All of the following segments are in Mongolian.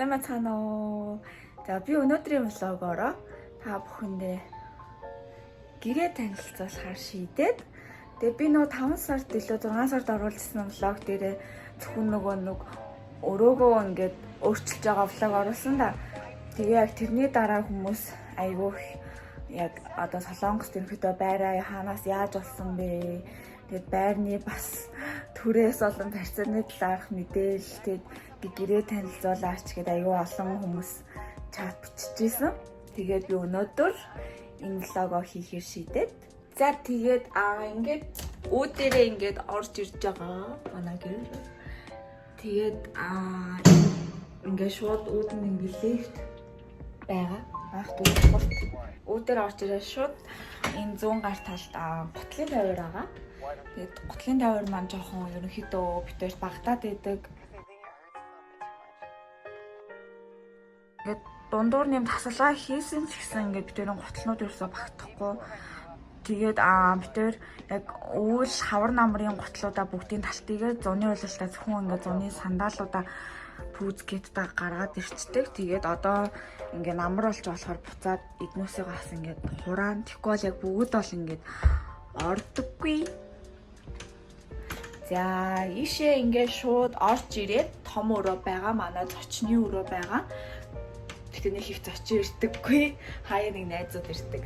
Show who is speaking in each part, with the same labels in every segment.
Speaker 1: Сайн байна уу? За би өнөөдрийн влогоороо та бүхэндээ гэрээ танилцуулахаар шийдээд тэгээ би нөгөө 5 сард илүү 6 сард оруулсан влог дээрээ зөвхөн нэг өрөөгөө ингээд өөрчилж байгаа влог оруулсан да. Тэгээ яг тэрний дараа хүмүүс айгүй яг одоо Солонгост ерөнхийдөө байраа хаанаас яаж олсон бэ? Тэгээд байрны бас түрээс олон барьцааны талаарх мэдээлэл тэгээд гэрээ танилцуулаач гэдэг аюу олон хүмүүс чат биччихсэн. Тэгээд би өнөөдөр энэ влогоо хийхээр шийдээд. За тэгээд ингээд үүдээрээ ингээд орж ирж байгаа манай гэр. Тэгээд ингээд шууд үүдэн ингээд лифт байгаа. Үүдээр орж ирээ шууд энэ 100 гар талд готлын тавир байгаа. Тэгээд готлын тавир маань жоохон ерөнхийдөө битээр багтаад байдаг. Ингээд дундуур нэм тасалгаа хийсэн ч гэсэн ингээд битэрийн готлнууд ерөөсөө багтахгүй. Тэгээд битэр яг үйл хавар намрын готлуудаа бүгдийн талтыгээр зуны уйлалтаа зөвхөн ингээд зуны сандаалуудаа пүүз гэдээ гаргаад ирчдэг. Тэгээд одоо ингээд намар болж болохоор буцаад эднөөсөө гас ингээд хураан тэгэхгүй бол яг бүгд бол ингээд ордоггүй. За ийшээ ингээд шууд орж ирээд том өрөө байгаа. Манай зочны өрөө байгаа. Тэгтээ нэг их зочин ирдэггүй. Хаяа нэг найзууд ирдэг.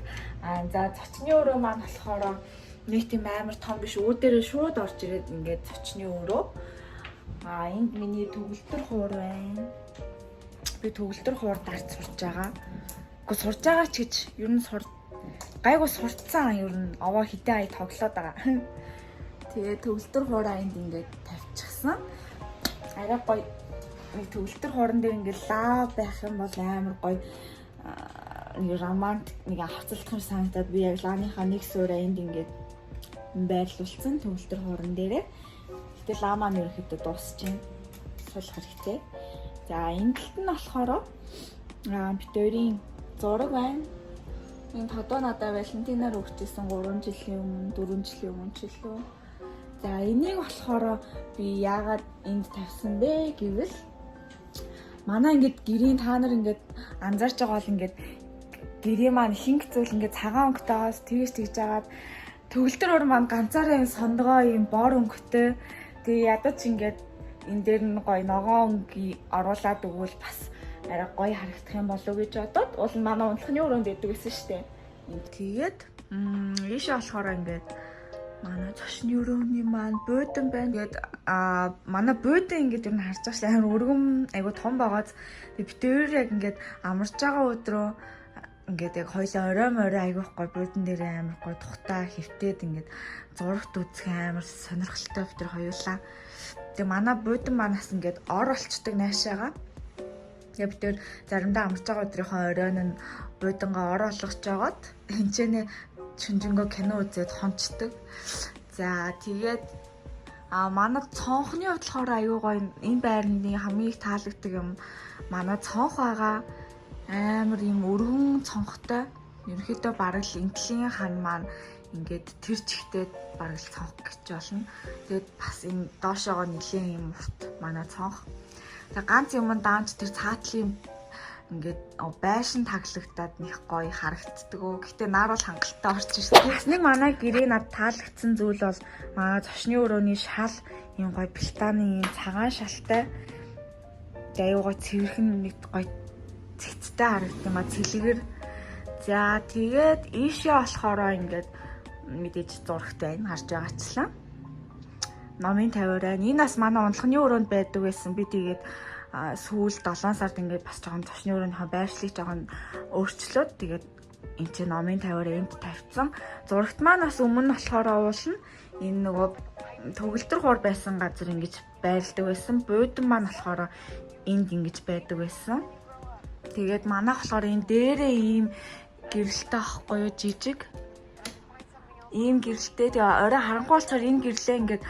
Speaker 1: За зочны өрөө маань болохоор нэг тийм амар том биш. Үүдээрээ шууд орж ирээд ингээд зочны өрөө. Энд миний төгөлтөр хуур байна. Би төгөлтөр хуур дарж сурж байгаа. Гэхдээ сурж байгаа ч гэж ер нь гайгүй сурцсан ер нь овоо хитэ ая тоглоод байгаа. Тэгээ төгөлтөр хуураа энд ингээд тавьчихсан. Арай гоё төгөлтөр хууран дээр ингээд лав байх юм бол амар гоё романтик нэг хавцалдах юм санагдаад би яг лааныхаа нэг суураа энд ингээд байрлуулсан төгөлтөр хууран дээрээ. Гэтэл лаа маань ерөөхдөө дуусч байна. Суулгах хэрэгтэй. За энэ талд нь болохоор битүүрийн зураг байна. Энэ тодоо надад Валентинаар өгчээсэн 3 жилийн өмнө 4 жилийн өмнө ч илүү. За энийг болохоор би яагаад энд тавьсан бэ гэвэл манай ингээд гэрийн та нар ингээд анзаарч байгаа бол ингээд гэрээ маань ихэнх зүйл ингээд цагаан өнгөтэйгээс тэгж жагаад төгөлтөр уур маань ганцаараа юм сондгоо юм бор өнгөтэй. Тэгээ ядаж ингээд энэ дээр нь гоё ногоон өнгө оруулаад өгвөл бас арай гоё харагдах юм болов уу гэж бодоод уул нь манай унтхны өрөөнд дэдэг гэсэн штэ. Тэгээд ийшээ болохоор ингээд манай зочны өрөөний маань буудан байна. Тэгээд манай буудан ингээд юу н харж байгаа шээ амар өргөм айгу том байгааз. Тэгээд битээр яг ингээд амарч байгаа өдрөө ингээд яг хоёлаа орой айгуух гой буудан дээр амар гой тухтаа хөвтөөд ингээд зурагт үзэх амар сонирхолтой битэр хоёулаа. Тэгээ манай буудан манаас ингээд ор олцдог наашаага. Тэгээ битэр заримдаа амарч байгаа өдрийнхөө оройн нь буудангаа ор олгож жагаад хинчэнэ чүнжэнгөө кино үзээд хончдөг. За тэгээд манай цонхны бодлохоор аюу гоё энэ байрны хамгийн их таалагддаг юм манай цонх байгаа. Амар юм өргөн цонхтой. Ерөнхийдөө бараг л интлийн хан маань ингээд тэр чигтээ бараг л цонх гэж болно. Тэгээд бас энэ доошоогоо нэлийн юм урт манай цонх. За ганц юм даанч тэр цаатлын ингээд байшин таглагдаад нэг гоё харагддаг. Гэхдээ нар бол хангалттай орч ирсэн. Бас нэг манай гэрээ над таалагдсан зүйл бол манай зочны өрөөний шал юм гоё платаны цагаан шалтай. Тэгээ аюугаа цэвэрхэн нэг гоё цэцтэй харагдсан ба цэлгэр. За тэгээд ийшээ болохоор ингээд мэдээж зурагт байна харж байгаачлаа. Номын тавиар байна. Энэ бас манай унтхны өрөөнд байдаг байсан. Би тэгээд сүүл 7 сард ингээд бас жоохон зочны өрөөнийхөө байршлыг жоохон өөрчлөөд тэгээд энэ чинь номын тавиар энд тавьсан. Зурагт маань бас өмнө болохоор уулна энэ нөгөө төгөлтөр хуур байсан газар ингэж байрладаг байсан. Буудан маань болохоор энд ингэж байдаг байсан. Тэгээд манайх болохоор энэ дээрээ ийм гэрэлтэй ахгүй юу жижиг. Ийм гэрэлтэй тэгээ орой харанхуй болцоор энэ гэрлээ ингээд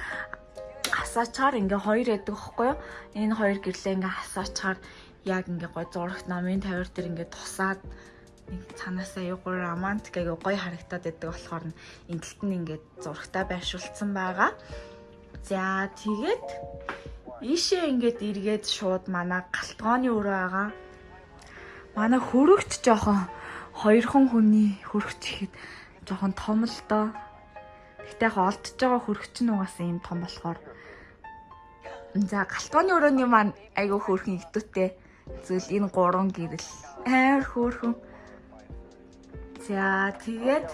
Speaker 1: хасаачаар ингээ хоёр яадаг байхгүй юу? Энэ хоёр гэрлээ ингээ хасаачаар яг ингээ гой зурагт намын тавир дээр ингээ тусаад нэг цанаасаа аюугүй романтик аюу гоё харагдаад байдаг болохоор энэ талд нь ингээ зурагтаа байршуулсан байгаа. За тэгээд Ийшээ ингээд эргээд шууд манай галтгооны өрөө байгаа. Манай хөрөгч жоохон хоёрхан хүний хөрөгч ихэд жоохон том л доо. Гэтэ яг олдож байгаа хөрөгч нь угаасаа юм том болохоор. За галтгооны өрөөний маань айгүй хөөрхөн игдүүтэй. Зөвл энэ 3 гэрэл амар хөөрхөн. За тэгээд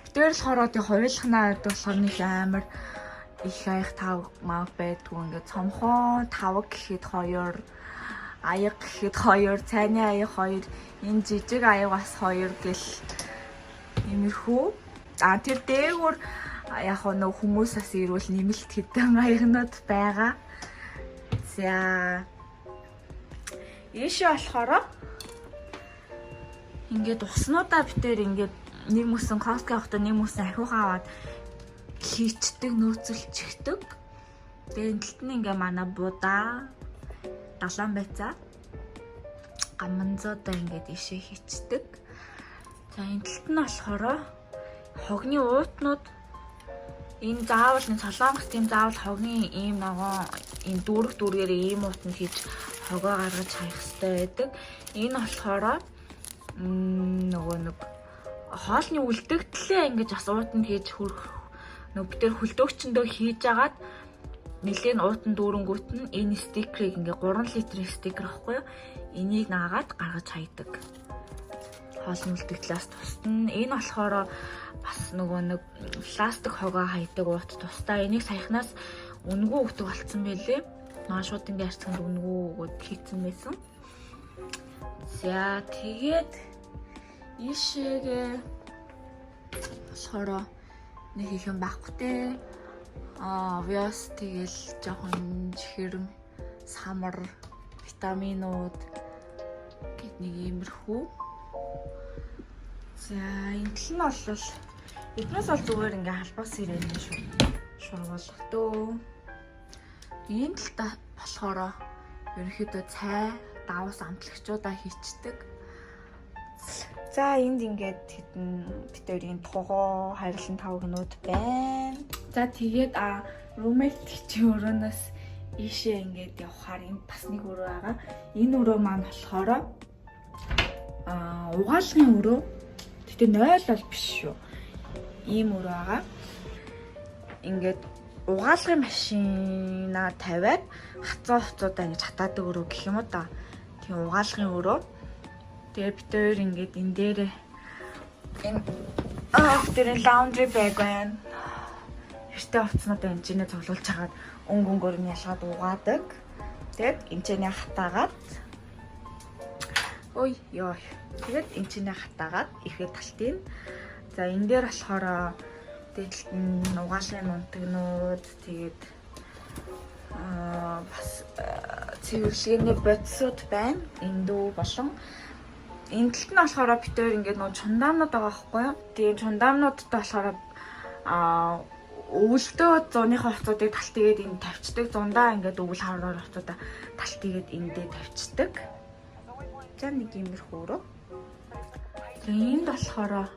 Speaker 1: битээр л хороод хоёулахнаа болохоор нэг амар их аяг тав мав байдгүй ингээд цомхон 5 гэхэд 2 аяг гэхэд 2 цайны аяг 2 энэ жижиг аяг бас 2 гэл иймэрхүү. А тэр дээгүүр яг нөө хүмүүсээс ирүүл нэмэлт хэдэн аягнууд байгаа. За ийшээ болохоор ингээд уснуудаа битээр ингээд нэг мөсөн Costco явахдаа нэг мөсөн ахиугаа аваад хийчдэг, нөөцөлчихдөг. Тэгээ энэ талд нь ингээ манай будаа, далайн байцаа, гаманзуудаа ингээд ишээ хийчдэг. За энэ талд нь болохоор хогны уутнууд энэ заавал энэ солонгос тийм заавал хогийн ийм ногоон энэ дүүргээр ийм уутанд хийж хогоо гаргаж хаях хэрэгтэй байдаг. Энэ болохоор нөгөө нэг хоолны үлдэгдлээ ингэж бас уутанд хийж хөрөх нөгөө битэр хөлдөөгчөндөө хийж агаад нэлээд уутан дүүрэнгүүт нь энэ стикерийг ингээ 3 литрийн стикер ахгүй юу? Энийг наагаад гаргаж хайдаг. Хоолны үлдэгдлээс тусна. Энэ болохоор бас нөгөө нэг пластик хогоо хайдаг уут тусдаа энийг саяхнаас үнгүү өгдөг болцсон байлээ. Наа шууд ингээ арцганд үнгүү өгөөд хийцэн байсан. За тэгээд ийшээгээ болохоор нэг их юм байхгүй те. Obvious тэгэл жоохон чихэрэн самар витаминууд гэт нэг иймэрхүү. За энэ тал нь бол эднээс бол зүгээр ингээ халбас ирээний шургуулах дөө. Энэ талдаа болохоор ерөнхийдөө цай, давс амтлагчудаа хийчдэг. За энд ингээд хэдэн битэрийн тугоо хайрлан 5 гинүүд байна. За тэгээд roommate чи өрөөнөөс ийшээ ингээд явахаар энд бас нэг өрөө байгаа. Энэ өрөө маань болохоор угаалгын өрөө. Гэтэ 0 бол биш шүү. Ийм өрөө байгаа. Ингээд угаалгын машина тавиад хацуудаа ингэж хатаадаг өрөө гэх юм уу та. Тийм угаалгын өрөө. Тэгээ бид хоёр ингээд энэ дээр энэ тэр laundry bag байна. Эртээ овцнуудаа энэ чинээ цуглуулж хагаад өнгөнгөөр нь ялгаад угаадаг. Тэгээд энэ чинээ хатаагаад тэгээд энэ чинээ хатаагаад ихэд талтын. За энэ дээр болохоор дээдлэлт нь угаалгын нунтагнууд тэгээд бас цэвэрлэгээний бодисууд байна. Эндүү болон энэ талд нь болохоор бид хоёр ингээд нөө чундаамнууд байгаа байхгүй юу? Тэгээ чундаамнуудтай болохоор өвөлдөө зуныхаа хувцуудыг талтигээд энд тавьчихдаг. Зундаа ингээд өвөл хараар хувцуудаа талтигээд эндээ тавьчихдаг. За нэг иймэрхүү өрөө. Тэгээ энд болохоор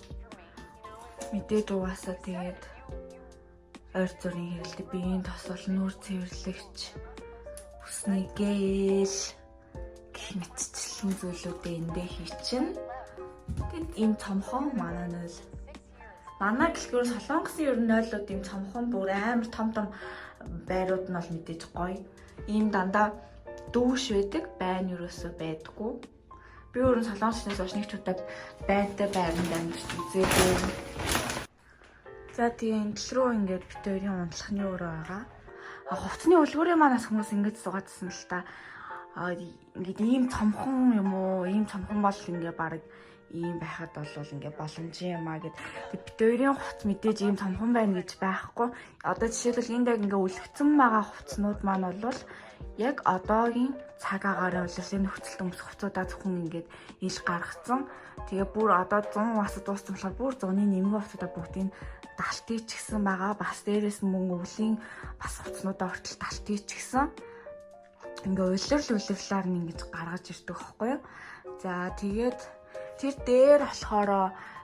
Speaker 1: мэдээж угаасаа тэгээд ойр зүрийн хэрэглэдэг биеийн тосол нүүр цэвэрлэгч бүсний гэл мэтчлэн зүйлүүдээ эндээ хийчин. Тэгэд ийм цомхон манай 0. Манай гэлгээр солонгосын ер нь 0-ууд ийм цомхон бүр амар том байрууд нь бол мэдээж гоё. Ийм дандаа дүүш байдаг, байн ерөөсөө байдаггүй. Би өөрөө солонгоснаас хойш нэг ч удаа байнтай байранд амьдарч үзээгүй. За тэгээ энэ тал руу ингээд бид хоёрын унтлахны өрөө байгаа. Хувцсны үлгүүрийн манаас хүмүүс ингэж суугаадсан л та. Ингээд ийм цомхон юм уу, ийм цомхон бол ингээ баг ийм байхад бол ингээ боломж юм аа гэд бид хоёрын хувц мэдээж ийм цомхон байна гэж байхгүй. Одоо жишээлбэл энд яг ингээ үлгцэн байгаа хувцнууд маань бол яг одоогийн цаг агарын улсын нөхцөлд өмсөх хувцуудаа зөвхөн ингээд ил гаргацсан. Тэгээ бүр одоо 100 насд дууссан болохоор бүр 100-ны нэмгэн хувцуудаа бүгдийг далтыг ч гэсэн байгаа. Бас дээрээс нь мөн өвлийн бас хувцнуудаа хүртэл далтыг ч гэсэн ингээ улирлууллаар нь ингэж гаргаж ирдэг байхгүй юу. За тэгээд тэр дээр болохоор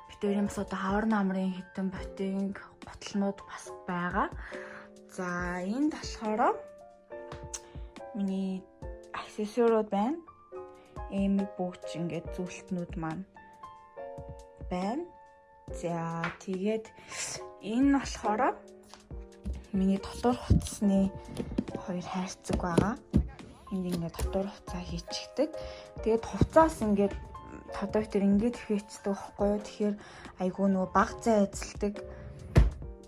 Speaker 1: бид өөрийн бас одоо хавар намрын хитэн ботинг готлнууд бас байгаа. За энд болохоор Миний аксессуарууд байна. Ийм бүгч ингээд зүйлтнүүд маань байна. За тэгээд энэ болохоор миний дотор хувцсны хоёр хайрцаг байгаа. Энд ингээд дотор хувцас хийчихдэг. Тэгээд хувцас ингээд тодорхой тэр ингээд хийчихдэг байхгүй юу? Тэгэхээр айгүй нөгөө баг зай эзэлдэг.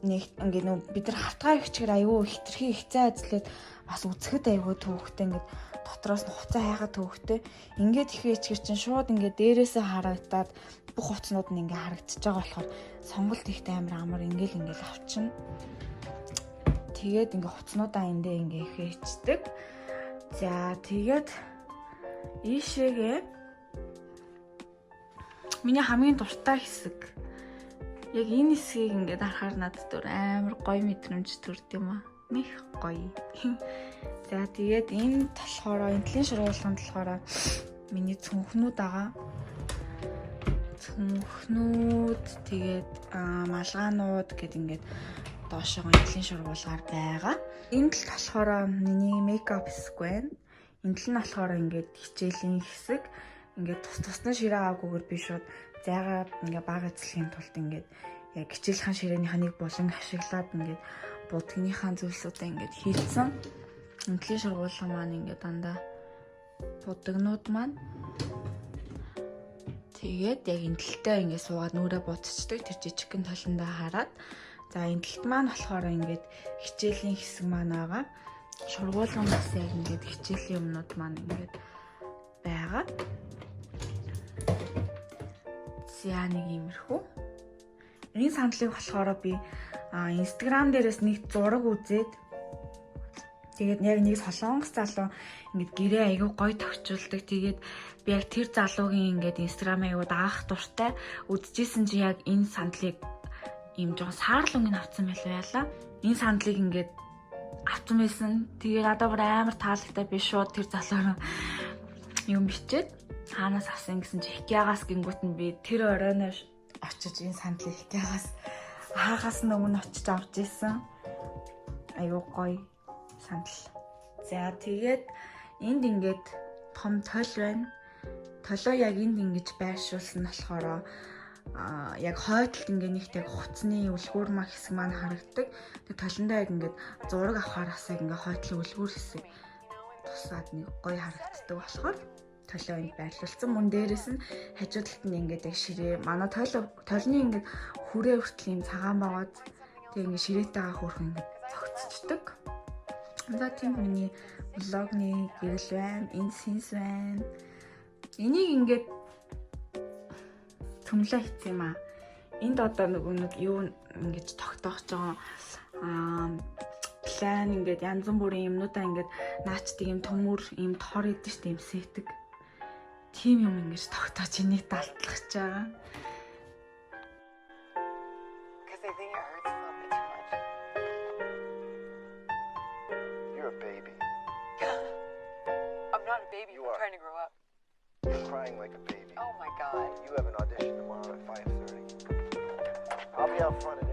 Speaker 1: Нэг ингээд нөгөө бид нар хартгаа ихчээр айгүй хитрхи их зай эзлээд бас үзэхэд айгүй төвхтэй ингээд дотроос нь хувцас хайгаад төвхтэй. Ингээд их хийчихэр чинь шууд ингээд дээрээсээ харагдаад бүх хувцснууд нь ингээд харагдчихж байгаа болохоор сонголт ихтэй амар ингээл авчна. Тэгээд ингээд хувцснуудаа эндээ ингээд их хийчихдэг. За тэгээд ийшээгээ миний хамгийн дуртай хэсэг. Яг энэ хэсгийг ингээд харахаар надад амар гоё мэдрэмж төрд юм аа. Них гоё. За тэгээд энэ болохоор энтлийн шургуулганд болохоор миний цүнхнүүд байгаа. Цүнхнүүд тэгээд малгаанууд гэд ингээд доошоо энтлийн шургуулгаар байгаа. Энэ тал болохоор миний мейкап хэсэг байна. Энэ тал нь болохоор ингээд хичээлийн хэсэг. Ингээд тусна ширээ аваагүйгээр би шууд зайгаад ингээд баг эзлэхийн тулд ингээд яг хичээлхэн ширээнийхээ нэг булан ашиглаад ингээд будгийнхаа зүйлсүүдээ ингээд хийлцэн. Энтлийн шургуулга маань ингээд дандаа будагнууд маань тэгээд яг энтэлтэй ингээд суугаад нүрээ будчихдаг тэр жижигхэн толондоо хараад за энтэлт маань болохоор ингээд хичээлийн хэсэг маань байгаа. Шургуулган бас яг ингээд хичээлийн юмнууд маань ингээд байгаа. За нэг иймэрхүү. Энэ сандлыг болохоор би Instagram дээрээс нэг зураг үзээд тэгээд яг нэг солонгос залуу ингээд гэрээ аягүй гоё тогтчулдаг. Тэгээд би яг тэр залуугийн ингээд Instagram аягүй даах дуртай үзчихсэн чи яг энэ сандлыг ийм жоо саарлунгийн авсан байлаа. Энэ сандлыг ингээд авсан байсан. Тэгээд надад бүр амар таалагтай би шууд тэр залуу юм бичээд хаанаас авсан гэсэн чи Хикягаас гингүүт нь би тэр оройноо очиж энэ сандлыг Хикягаас хаагаас өмнө очиж авч ирсэн. Аюу гоё сандал. За тэгээд энд ингээд том толь байна. Толоо яг энд ингэж байршуулсан нь болохоор яг хойдолд ингээд нэгтэй хувцсны үлгүүр мах хэсэг маань харагддаг. Тэгээд толондоо яг ингээд зураг авахараас яг ингээд хойдлын үлгүүр хэсэг тусаад нэг гоё харагддаг болохоор толоо энд байрлуулсан. Мөн дээрээс нь хажуу талд нь ингээд яг ширээ. Манай толны ингээд хүрээ хүртэл юм цагаан байгаад тэг ингээд ширээтэйгээ хөөрхөн ингээд цогцчдаг. За тийм миний влогны гэрэл байна. Энэ синс байна. Энийг ингээд төмлөө хийсэн юм аа. Энд одоо нэг юу ингэж тогтоох жоо план ингээд янз бүрийн юмнуудаа ингээд наачдаг юм төмөр юм тор идэв штэ юм сэтг. Тим юм ингэж тогтоож энийг далтлах байгаа.
Speaker 2: You're a baby. I'm not a baby. I'm trying to grow up. You're crying like a baby. Oh my god. You have an audition tomorrow at 5:30. I'll be out front.